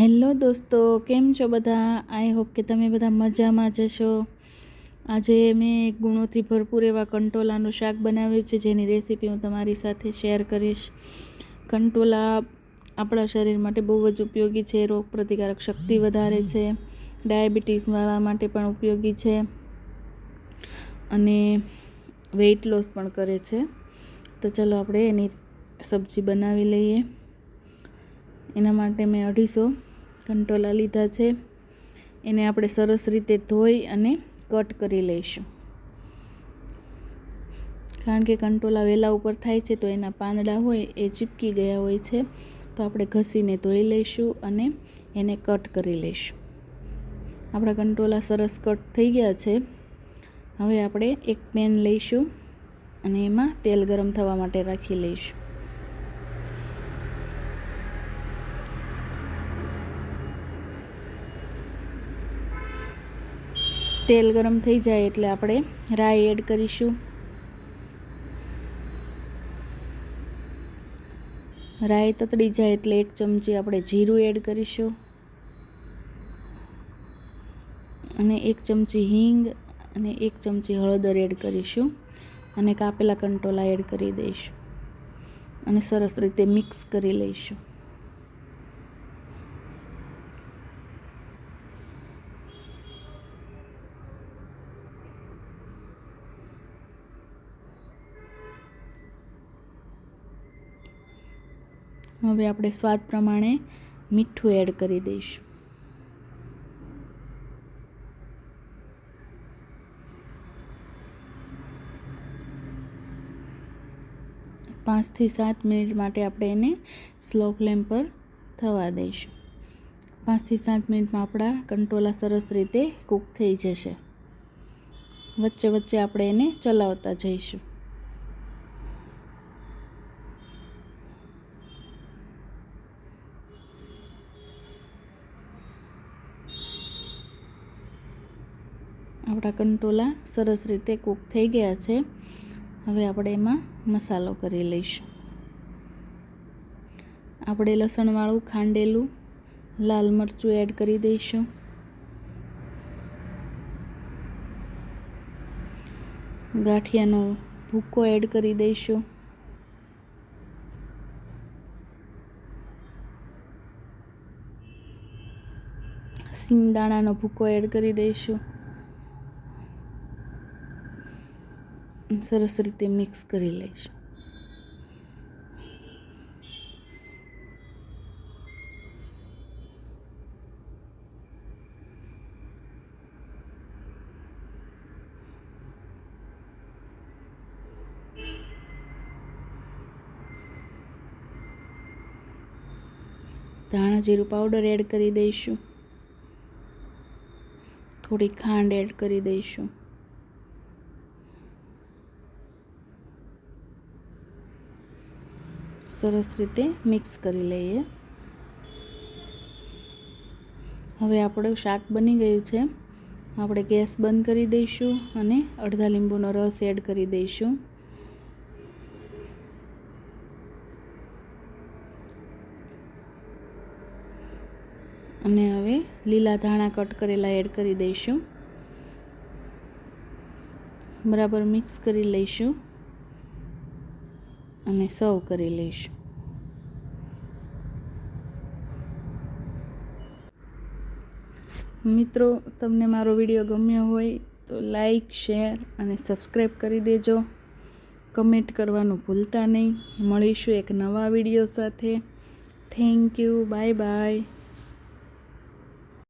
Hello દોસ્તો, કેમ છો બધા? આઈ હોપ કે તમે બધા મજામાં જશો. આજે મેં ગુણોથી ભરપૂર એવા કંટોલાનું શાક બનાવ્યું છે, જેની રેસીપી હું તમારી સાથે શેર કરીશ. કંટોલા આપણા શરીર માટે બહુ જ ઉપયોગી છે. રોગ પ્રતિકારક શક્તિ વધારે છે, ડાયાબિટીસવાળા માટે પણ ઉપયોગી છે અને વેઇટ લોસ પણ કરે છે. તો ચલો આપણે એની સબ્જી બનાવી લઈએ. એના માટે મેં 250 કંટોલા લીધા છે. એને આપણે સરસ રીતે ધોઈ અને કટ કરી લઈશું. કારણ કે કંટોલા વેલા ઉપર થાય છે તો એના પાંદડા હોય એ ચીપકી ગયા હોય છે, તો આપણે ઘસીને ધોઈ લઈશું અને એને કટ કરી લઈશું. આપણા કંટોલા સરસ કટ થઈ ગયા છે. હવે આપણે એક પેન લઈશું અને એમાં તેલ ગરમ થવા માટે રાખી લઈશું. તેલ ગરમ થઈ જાય એટલે આપણે રાઈ એડ કરીશું. રાઈ તતડી જાય એટલે 1 ચમચી આપણે જીરું એડ કરીશું અને 1 ચમચી હિંગ અને 1 ચમચી હળદર એડ કરીશું અને કાપેલા કંટોલા એડ કરી દઈશું અને સરસ રીતે મિક્સ કરી લઈશું. હવે આપણે સ્વાદ પ્રમાણે મીઠું એડ કરી દઈશું. પાંચ થી 7 મિનિટ માટે આપણે એને સ્લો ફ્લેમ પર થવા દઈશું. 5 થી 7 મિનિટમાં આપણા કંટોલા સરસ રીતે કૂક થઈ જશે. વચ્ચે વચ્ચે આપણે એને ચલાવતા જઈશું. આપણા કંટોલા સરસ રીતે કૂક થઈ ગયા છે. હવે આપણે એમાં મસાલો કરી લઈશું. આપણે લસણવાળું ખાંડેલું લાલ મરચું એડ કરી દઈશું. ગાંઠિયાનો ભૂકો એડ કરી દઈશું. સિંગદાણાનો ભૂકો એડ કરી દઈશું. સરસ રીતે મિક્સ કરી લઈશું. ધાણા જીરું પાવડર એડ કરી દઈશું. થોડી ખાંડ એડ કરી દઈશું. સરસ રીતે મિક્સ કરી લઈએ. હવે આપણું શાક બની ગયું છે. આપણે ગેસ બંધ કરી દઈશું અને અડધા લીંબુનો રસ એડ કરી દઈશું. અને હવે લીલા ધાણા કટ કરેલા એડ કરી દઈશું. બરાબર મિક્સ કરી લઈશું અને સર્વ કરી લઈશું. મિત્રો, તમને મારો વિડીયો ગમ્યો હોય તો લાઈક, શેર અને સબસ્ક્રાઈબ કરી દેજો. કમેન્ટ કરવાનું ભૂલતા નહીં. મળીશું એક નવા વિડીયો સાથે. Thank you. Bye bye.